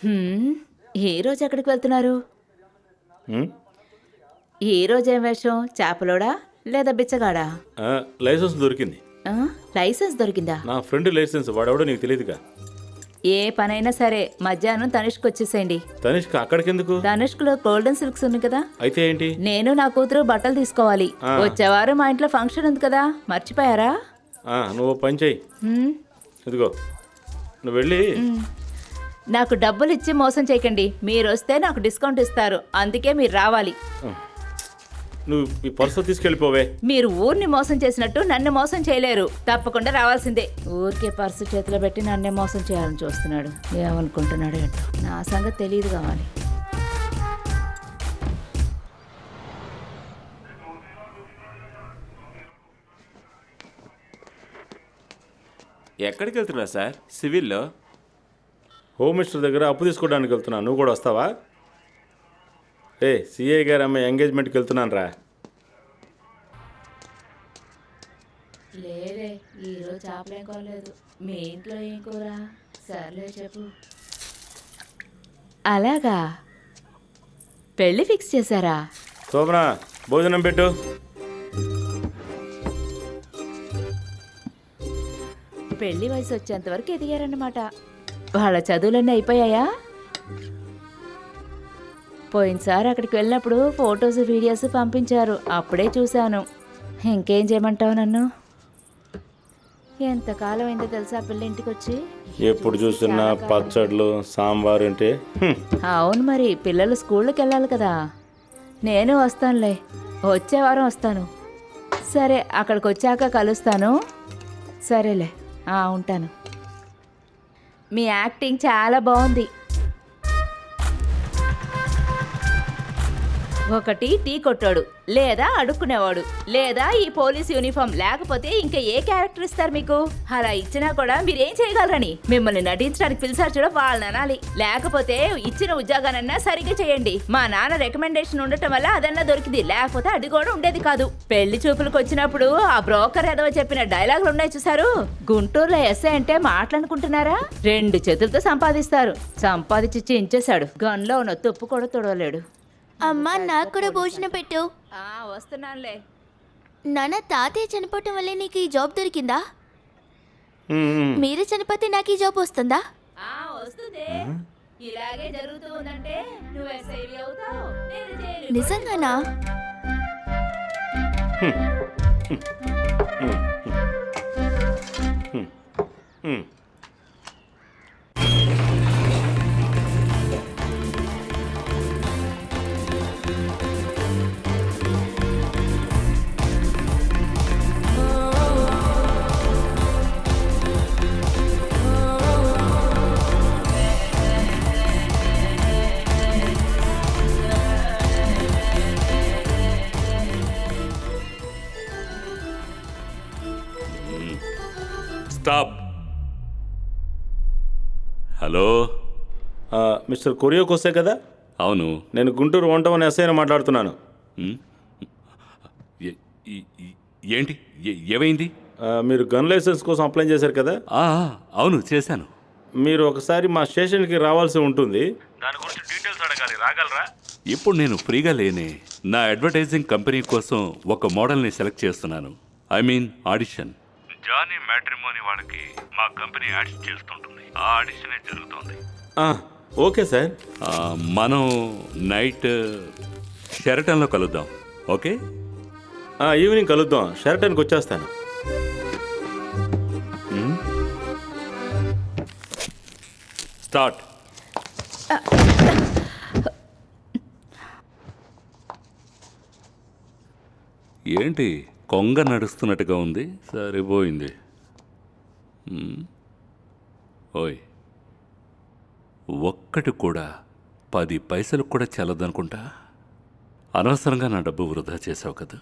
ఈ రోజు ఎక్కడికి వెళ్తున్నారు? హ్మ్? ఈ రోజు ఏం వేషం? చేపలోడా లేదా బిచ్చగాడా? లైసెన్స్ దొరికింది. ఆ, లైసెన్స్ దొరికిందా? నా ఫ్రెండ్ లైసెన్స్, వాడెవడో నీకు తెలియదుగా. ఏ పనైనా సరే మధ్యాహ్నం తనిష్క్ వచ్చేసేయండి. తనిష్క అక్కడికెందుకు? తనిష్క్లో గోల్డెన్ సిల్క్స్ ఉంది కదా. అయితే ఏంటి? నేను నా కూతురు బట్టలు తీసుకోవాలి. వచ్చేవారు మా ఇంట్లో ఫంక్షన్ ఉంది కదా, మర్చిపోయారా? నువ్వు పని చెయ్యి. ఇదిగో నువ్వు వెళ్ళి నాకు డబ్బులు ఇచ్చి మోసం చేయకండి. మీరు వస్తే నాకు డిస్కౌంట్ ఇస్తారు, అందుకే మీరు రావాలి. నువ్వు ఈ పర్సు తీసుకెళ్ళిపోవే. మీరు ఊరిని మోసం చేసినట్టు నన్ను మోసం చేయలేరు. తప్పకుండా రావాల్సిందే. ఊరికే పర్సు చేతిలో పెట్టి నన్నే మోసం చేయాలని చూస్తున్నాడు. ఏమనుకుంటున్నాడు ఏంటో, నా సంగతి తెలియదు కావాలి. ఎక్కడికి వెళ్తున్నా సార్? సివిల్లో. హోమ్ మినిస్టర్ దగ్గర అప్పు తీసుకోవడానికి వెళ్తున్నా. నువ్వు కూడా వస్తావా? సిఐ గారు అమ్మాయి ఎంగేజ్మెంట్కి వెళ్తున్నాను రా. లేదే, ఈరోజు చేపలేం కోలేదు. మీ ఇంట్లో ఏం కూర? సర్లే చెప్పు. అలాగా, పెళ్ళి ఫిక్స్ చేశారా? శోభన, భోజనం పెట్టు. పెళ్లి వయసు వచ్చేంత వరకు ఎదిగారన్నమాట. వాళ్ళ చదువులన్నీ అయిపోయాయా? పోయినసారి అక్కడికి వెళ్ళినప్పుడు ఫొటోస్ వీడియోస్ పంపించారు, అప్పుడే చూశాను. ఇంకేం చేయమంటావు నన్ను? ఎంతకాలం అయిందో తెలుసా పిల్ల ఇంటికి వచ్చి? ఎప్పుడు చూసినా పచ్చళ్ళు సాంబార్ అంటే. అవును, మరి పిల్లలు స్కూళ్ళకి వెళ్ళాలి కదా. నేను వస్తానులే, వచ్చే వారం వస్తాను. సరే, అక్కడికి వచ్చాక కలుస్తాను. సరేలే, ఉంటాను. మీ యాక్టింగ్ చాలా బాగుంది. ఒకటి టీ కొట్టాడు, లేదా అడుక్కునేవాడు, లేదా ఈ పోలీస్ యూనిఫామ్, లేకపోతే ఇంకా ఏ క్యారెక్టర్ ఇస్తారు మీకు? అలా ఇచ్చినా కూడా మీరేం చేయగలరని మిమ్మల్ని నటించడానికి పిలిచారు చూడ, వాళ్ళని అనాలి. లేకపోతే ఇచ్చిన ఉద్యోగానన్నా సరిగ్గా చేయండి. మా నాన్న రికమెండేషన్ ఉండటం వల్ల అదన్నా దొరికింది, లేకపోతే అది కూడా ఉండేది కాదు. పెళ్లి చూపులకు వచ్చినప్పుడు ఆ బ్రోకర్ ఏదో చెప్పిన డైలాగులు ఉన్నాయి చూసారు? గుంటూరులో ఎస్ఐ అంటే మాట్లాడుకుంటున్నారా? 2 చేతులతో సంపాదిస్తారు. సంపాదించి ఇంచేశాడు. గన్లో ఉన్న తుప్పు కూడా తొడవలేడు. అమ్మా, నాకు కూడా భోజనం పెట్టు. వస్తున్నానులే. నాన్న, తాతయ్య చనిపోవటం వల్లే నీకు ఈ జాబ్ దొరికిందా? మీరే చనిపోతే నాకు ఈ జాబ్ వస్తుందా? వస్తుంది. ఇలాగే జరుగుతూ ఉందంటే నువ్వు ఎస్ఐవి అవుతావు, నేను జైలుకి నిజంగానా? స్టాప్. హలో, మిస్టర్ కొరియోకోసే కదా? అవును. నేను గుంటూరు 1 ఎస్ఐని మాట్లాడుతున్నాను. ఏంటి, ఏమైంది? మీరు గన్ లైసెన్స్ కోసం అప్లై చేశారు కదా? అవును, చేశాను. మీరు ఒకసారి మా స్టేషన్కి రావాల్సి ఉంటుంది. దాని గురించి డీటెయిల్స్ అడగాలి, రాగలరా? ఇప్పుడు నేను ఫ్రీగా లేనే. నా అడ్వర్టైజింగ్ కంపెనీ కోసం ఒక మోడల్ని సెలెక్ట్ చేస్తున్నాను. I mean audition. Johnny matrimony వాళ్ళకి మా కంపెనీ యాడ్స్ చేస్తుంటుంది. ఆ ఆడిషనే జరుగుతుంది. Okay sir. మనం నైట్ షెరటన్లో కలుద్దాం, ఓకే? ఈవినింగ్ కలుద్దాం. షెరటన్కి వచ్చేస్తాను. స్టార్ట్. ఏంటి కొంగ నడుస్తున్నట్టుగా ఉంది? సరిపోయింది. ఓయ్, ఒక్కటి కూడా 10 పైసలు కూడా చెల్లదనుకుంటా. అనవసరంగా నా డబ్బు వృధా చేసావు కదా.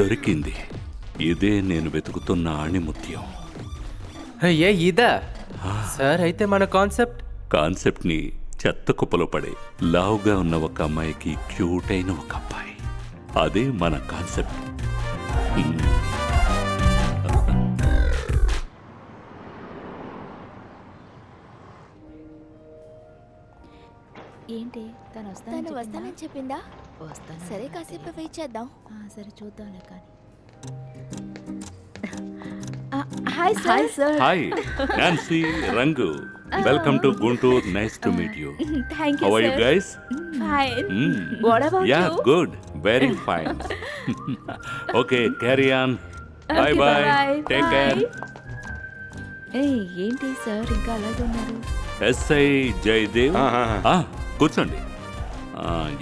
దొరికింది. ఇదే నేను వెతుకుతున్న ఆణిముత్యం. ఇదా సార్? అయితే మన కాన్సెప్ట్ని చెత్త కుప్పలో పడే లావుగా ఉన్న ఒక అమ్మాయికి క్యూట్ అయిన ఒక అబ్బాయి. అదే మన కాన్సెప్ట్. ఏంటి తను తను వస్తానని చెప్పిందా? వస్తాను. సరే కాసేపు వెయిట్ చేద్దాం. సరే చూద్దాంలే కానీ. Hi hi sir. Hi Nancy, Rangu, welcome to Guntur. Nice to meet you. Thank how you are you sir. Guys? Fine. What about ya, you? Good, very fine. Okay, carry on. Bye bye, take care. ఏంటి sir ఇంకా అలాగే ఉన్నారు? SI Jayadev. ఆ, కూర్చోండి.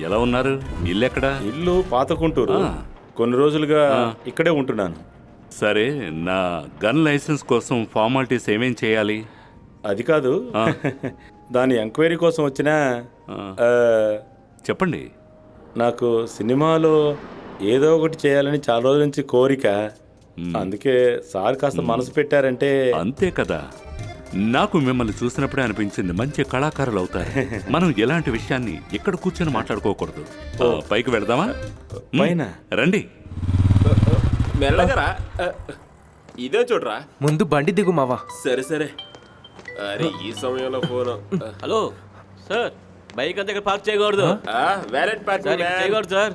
ఎలా ఉన్నారు? ఇల్లు ఎక్కడ? ఇల్లు పాతకుంటూరు. కొన్ని రోజులుగా ఇక్కడే ఉంటున్నాను. సరే, నా గన్ లైసెన్స్ కోసం ఫార్మాలిటీస్ ఏమేం చేయాలి? అది కాదు, దాని ఎంక్వైరీ కోసం వచ్చిన చెప్పండి. నాకు సినిమాలో ఏదో ఒకటి చేయాలని చాలా రోజుల నుంచి కోరిక. అందుకే సార్ కాస్త మనసు పెట్టారంటే. అంతే కదా, నాకు మిమ్మల్ని చూసినప్పుడే అనిపించింది మంచి కళాకారులు అవుతారు. మనం ఎలాంటి విషయాన్ని ఇక్కడ కూర్చొని మాట్లాడుకోకూడదు. పైకి వెళదామా? పైన రండి. మెల్లగరా, ఇదే చూడరా. ముందు బండి దిగు మావా. సరే సరే. అరే ఈ సమయంలో ఫోన్. హలో సార్, బైక్ అంతా ఇక్కడ పార్క్ చేయకూడదు. వ్యాలెట్ సార్, ఇక్కడ చేయకూడదు సార్.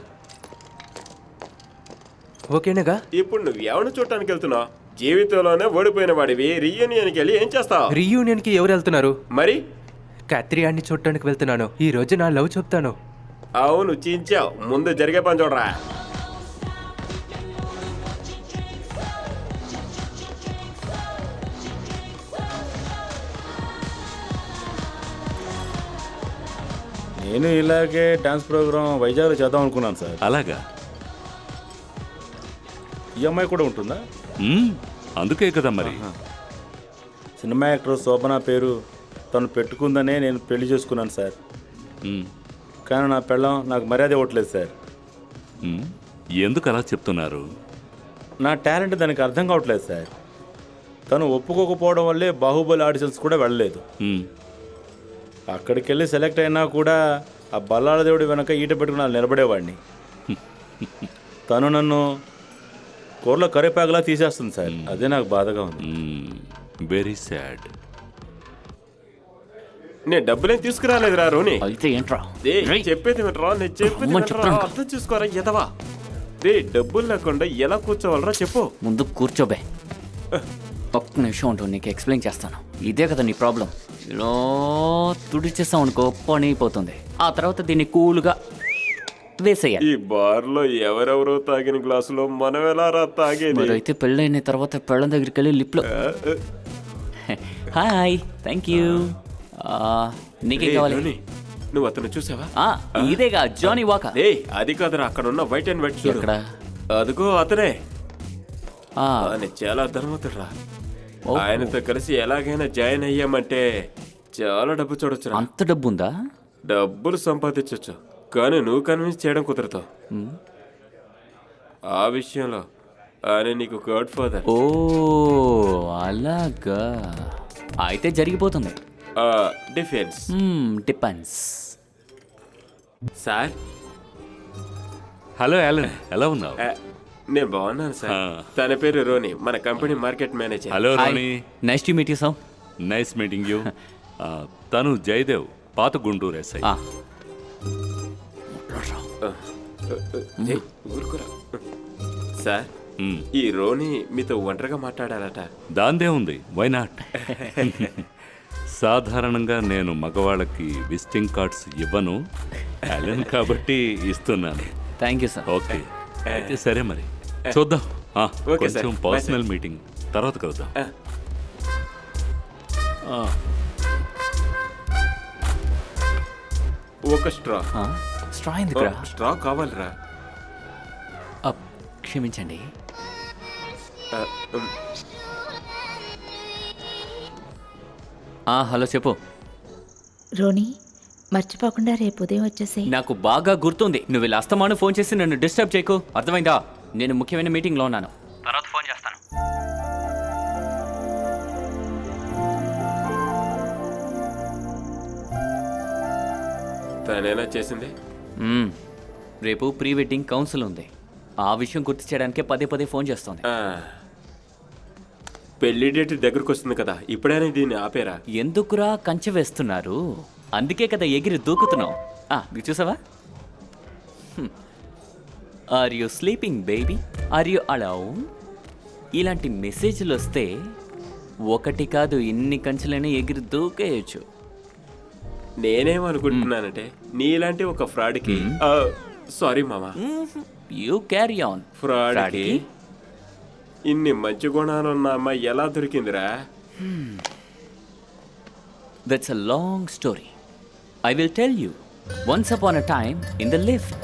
ఓకేనాగా? ఇప్పుడు నువ్వు ఎవరిని చూడటానికి వెళ్తున్నావు? జీవితంలోనే ఓడిపోయిన వాడివి రీయూనియన్కి వెళ్ళి ఏం చేస్తావు? రీయూనియన్ కి ఎవరు వెళ్తున్నారు? మరి కత్రియాన్ని చూడటానికి వెళ్తున్నాను. ఈ రోజు నా లవ్ చెప్తాను. అవును, చించావు. ముందు జరిగే పని చూడరా. నేను ఇలాగే డాన్స్ ప్రోగ్రామ్ వైజాగ్లో చేద్దాం అనుకున్నాను సార్. అలాగా? ఈ అమ్మాయి కూడా ఉంటుందా? అందుకే కదా మరి. సినిమా యాక్టర్ శోభన పేరు తను పెట్టుకుందనే నేను పెళ్లి చేసుకున్నాను సార్. కానీ నా పెళ్ళం నాకు మర్యాద ఇవ్వట్లేదు సార్. ఎందుకు అలా చెప్తున్నారు? నా టాలెంట్ దానికి అర్థం కావట్లేదు సార్. తను ఒప్పుకోకపోవడం వల్లే బాహుబలి ఆడిషన్స్ కూడా వెళ్ళలేదు. అక్కడికి వెళ్ళి సెలెక్ట్ అయినా కూడా ఆ బల్లాల దేవుడి వెనక ఈట పెట్టుకుని వాళ్ళు నిలబడేవాడిని. తను నన్ను కూరలో కరివేపాకులా తీసేస్తుంది సార్. అదే నాకు బాధగా ఉంది. Very sad. నేను డబ్బులేం తీసుకురాలేదురా రోని. అయితే ఏంట్రా? చెప్పేది వినరా, నేను చెప్పేది వినరా, అర్థం చేసుకోరా ఎదవా. రే, డబ్బులు లేకుండా ఎలా కూర్చోవాలరా చెప్పు. ముందు కూర్చోబే. ఒక్క నిమిషం ఉంటుంది, నీకు ఎక్స్ప్లెయిన్ చేస్తాను. ఇదే కదా నీ ప్రాబ్లం. ఇలా తుడిచేసాం అనుకో, పని అయిపోతుంది. ఆ తర్వాత దీన్ని కూల్గా వేసేయాలి. ఈ బార్లో ఎవరెవరో తాగిన గ్లాసులో మనం ఎలా రా తాగేది? మరైతే పెళ్ళైన తర్వాత పెళ్ళం దగ్గరికి వెళ్ళి లిప్లో హాయ్, థ్యాంక్ యూ. నీకేం కావాలి? నువ్వు అతను చూసావా? ఇదేగా జానీ వాకర్. అది కాదురా, అక్కడ ఉన్న వైట్ అండ్ వైట్ చూడు. ఎక్కడ? అదిగో అతనే. ఆయన చాలా ధర్మతుడురా. ఆయనతో కలిసి ఎలాగైనా జాయిన్ అయ్యామంటే చాలా డబ్బు చూడొచ్చు. అంత డబ్బు ఉందా? డబ్బులు సంపాదించవచ్చు, కానీ నువ్వు కన్విన్స్ చేయడం కుదరదు. ఆ విషయంలో ఆయన నీకు గాడ్ ఫాదర్. ఓ అలాగా, అయితే జరిగిపోతుంది. Defence depends. Sir. Hello Alan, ఎలా ఉన్నావు? నేను బాగున్నాను సార్. తన పేరు రోని, మన company market manager. Hello Ronnie. Nice to meet you sir. Nice meeting you. తను జయదేవ్, పాత గుంటూరు ఎస్ఐ. ఊరుకురా సార్. ఈ రోని మీతో ఒంటరిగా మాట్లాడాలట. దాందే ఉంది, వై నాట్? సాధారణంగా నేను మగవాళ్ళకి విజిటింగ్ కార్డ్స్ ఇవ్వను, యాలన్ కాబట్టి ఇస్తున్నాను. Thank you sir. ఓకే, అయితే సరే మరి చూద్దాం. కొంచెం పర్సనల్ మీటింగ్ తర్వాత కలుద్దాం. ఒక స్ట్రా. స్ట్రా ఎందుకురా? స్ట్రా కావాలిరా. క్షమించండి. హలో, చెప్పు. రోని, మర్చిపోకుండా రేపు ఉదయం వచ్చేసి. నాకు బాగా గుర్తుంది. నువ్వు ఇలా అస్తమాను ఫోన్ చేసి నన్ను డిస్టర్బ్ చేయకు, అర్థమైందా? నేను ముఖ్యమైన మీటింగ్లో ఉన్నాను. తర్వాత ఫోన్ చేస్తాను. తనేనా చేసింది? మ్మ్. రేపు ప్రీ వెడ్డింగ్ కౌన్సిల్ ఉంది. ఆ విషయం గుర్తు చేయడానికే పదే పదే ఫోన్ చేస్తోంది. ఆ, పెళ్లి డేట్ దగ్గరకు వస్తుంది కదా, ఇప్పుడైనా దీన్ని ఆపేరా? ఎందుకురా కంచె వేస్తున్నారు? అందుకే కదా ఎగిరి దూకుతున్నావు. నువ్వు చూసావా? Are you sleeping baby? Are you alone? ఇలాంటి మెసేజ్లు వస్తే ఒకటి కాదు ఇన్ని కంచెలైనా ఎగిరి దూకేయచ్చు. నేనేమనుకుంటున్నానంటే నీలాంటి ఒక ఫ్రాడ్కి సారీ మామా, యూ క్యారీ ఆన్. ఫ్రాడ్కి ఇన్ని మంచి గుణాలున్న అమ్మాయి ఎలా దొరికిందిరా? That's a long story. I will tell you. Once upon a time in the lift.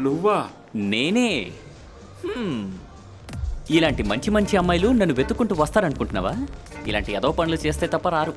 నువ్వా? నేనే. ఇలాంటి మంచి మంచి అమ్మాయిలు నన్ను వెతుక్కుంటూ వస్తారనుకుంటున్నావా? ఇలాంటి ఏదో పనులు చేస్తే తప్ప రారు.